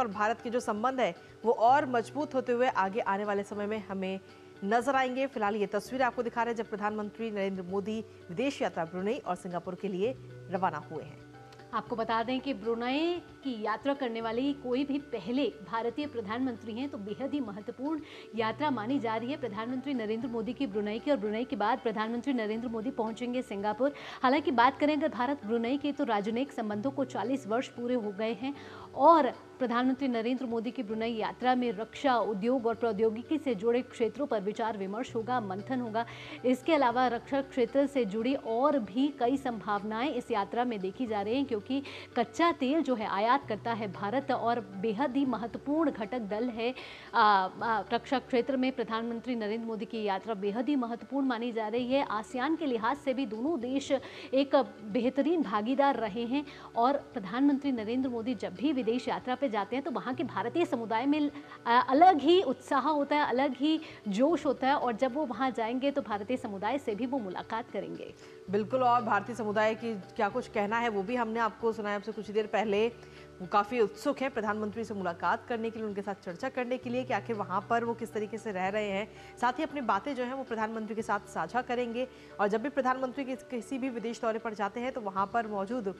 और भारत के जो संबंध है वो और मजबूत होते हुए आगे आने वाले समय में हमें नजर आएंगे। फिलहाल ये तस्वीर आपको दिखा रहे हैं जब प्रधानमंत्री नरेंद्र मोदी विदेश यात्रा ब्रुनेई और सिंगापुर के लिए रवाना हुए हैं। आपको बता दें कि ब्रुनेई की यात्रा करने वाले कोई भी पहले भारतीय प्रधानमंत्री हैं, तो बेहद ही महत्वपूर्ण यात्रा मानी जा रही है प्रधानमंत्री नरेंद्र मोदी की ब्रुनेई की। और ब्रुनेई के बाद प्रधानमंत्री नरेंद्र मोदी पहुंचेंगे सिंगापुर। हालांकि बात करें अगर भारत ब्रुनेई की, तो राजनयिक संबंधों को 40 वर्ष पूरे हो गए हैं और प्रधानमंत्री नरेंद्र मोदी की ब्रुनेई यात्रा में रक्षा, उद्योग और प्रौद्योगिकी से जुड़े क्षेत्रों पर विचार विमर्श होगा, मंथन होगा। इसके अलावा रक्षा क्षेत्र से जुड़ी और भी कई संभावनाएं इस यात्रा में देखी जा रही हैं, क्योंकि कच्चा तेल जो है आयात करता है भारत और बेहद ही महत्वपूर्ण घटक दल है रक्षा क्षेत्र में। प्रधानमंत्री नरेंद्र मोदी की यात्रा बेहद ही महत्वपूर्ण मानी जा रही है। आसियान के लिहाज से भी दोनों देश एक बेहतरीन भागीदार रहे हैं और प्रधानमंत्री नरेंद्र मोदी जब भी विदेश यात्रा पे जाते हैं तो वहाँ के भारतीय समुदाय में अलग ही उत्साह होता है, अलग ही जोश होता है और जब वो वहाँ जाएंगे तो भारतीय समुदाय से भी वो मुलाकात करेंगे। बिल्कुल, और भारतीय समुदाय की क्या कुछ कहना है वो भी हमने आपको सुनाया आपसे कुछ देर पहले। वो काफ़ी उत्सुक हैं प्रधानमंत्री से मुलाकात करने के लिए, उनके साथ चर्चा करने के लिए कि आखिर वहाँ पर वो किस तरीके से रह रहे हैं। साथ ही अपनी बातें जो हैं वो प्रधानमंत्री के साथ साझा करेंगे। और जब भी प्रधानमंत्री किसी भी विदेश दौरे पर जाते हैं तो वहाँ पर मौजूद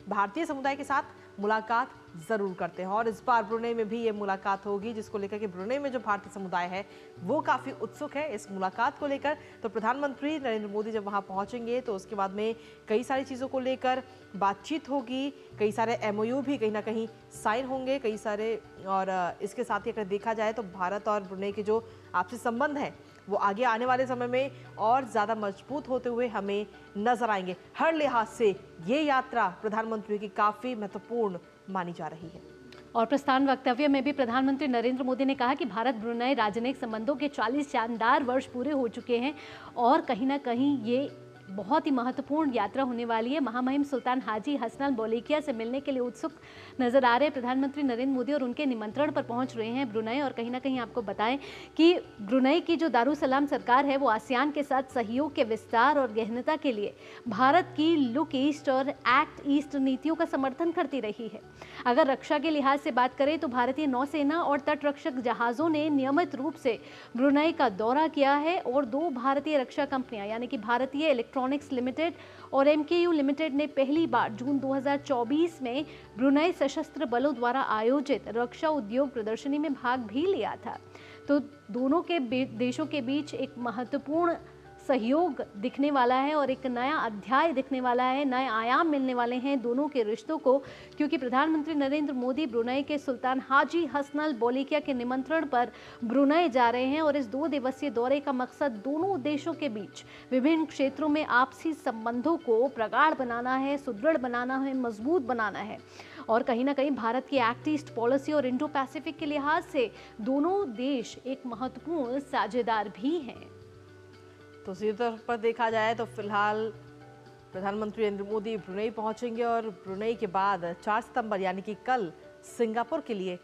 भारतीय समुदाय के साथ मुलाकात ज़रूर करते हैं। और इस बार ब्रुनेई में भी ये मुलाकात होगी, जिसको लेकर कि ब्रुनेई में जो भारतीय समुदाय है वो काफ़ी उत्सुक है इस मुलाकात को लेकर। तो प्रधानमंत्री नरेंद्र मोदी जब वहाँ पहुँचेंगे तो उसके बाद में कई सारी चीज़ों को लेकर बातचीत होगी, कई सारे MOU भी कहीं ना कहीं साइन होंगे, कई सारे। और इसके साथ ही अगर देखा जाए तो भारत और ब्रुनेई के जो आपसी संबंध हैं वो आगे आने वाले समय में और ज़्यादा मजबूत होते हुए हमें नजर आएंगे। हर लिहाज से ये यात्रा प्रधानमंत्री की काफ़ी महत्वपूर्ण मानी जा रही है। और प्रस्थान वक्तव्य में भी प्रधानमंत्री नरेंद्र मोदी ने कहा कि भारत ब्रुनेई राजनयिक संबंधों के 40 शानदार वर्ष पूरे हो चुके हैं और कहीं ना कहीं ये बहुत ही महत्वपूर्ण यात्रा होने वाली है। महामहिम सुल्तान हाजी हसनल बोल्किया से मिलने के लिए उत्सुक नजर आ रहे हैं प्रधानमंत्री नरेंद्र मोदी और उनके निमंत्रण पर पहुंच रहे हैं ब्रुनेई। और कहीं ना कहीं आपको बताएं कि ब्रुनेई की जो दारुसलाम सरकार है वो आसियान के साथ सहयोग के विस्तार और गहनता के लिए भारत की लुक ईस्ट और एक्ट ईस्ट नीतियों का समर्थन करती रही है। अगर रक्षा के लिहाज से बात करें तो भारतीय नौसेना और तटरक्षक जहाज़ों ने नियमित रूप से ब्रुनेई का दौरा किया है और 2 भारतीय रक्षा कंपनियां यानी कि भारतीय इलेक्ट्रॉनिक्स लिमिटेड और MKU लिमिटेड ने पहली बार जून 2024 में ब्रुनेई सशस्त्र बलों द्वारा आयोजित रक्षा उद्योग प्रदर्शनी में भाग भी लिया था। तो दोनों के देशों के बीच एक महत्वपूर्ण सहयोग दिखने वाला है और एक नया अध्याय दिखने वाला है, नए आयाम मिलने वाले हैं दोनों के रिश्तों को, क्योंकि प्रधानमंत्री नरेंद्र मोदी ब्रुनेई के सुल्तान हाजी हसनल बोल्किया के निमंत्रण पर ब्रुनेई जा रहे हैं। और इस 2 दिवसीय दौरे का मकसद दोनों देशों के बीच विभिन्न क्षेत्रों में आपसी संबंधों को प्रगाढ़ बनाना है, सुदृढ़ बनाना है, मजबूत बनाना है। और कहीं ना कहीं भारत की एक्ट ईस्ट पॉलिसी और इंडो पैसिफिक के लिहाज से दोनों देश एक महत्वपूर्ण साझेदार भी हैं। तो इसी तौर पर देखा जाए तो फिलहाल प्रधानमंत्री नरेंद्र मोदी ब्रुनेई पहुंचेंगे और ब्रुनेई के बाद 4 सितंबर यानी कि कल सिंगापुर के लिए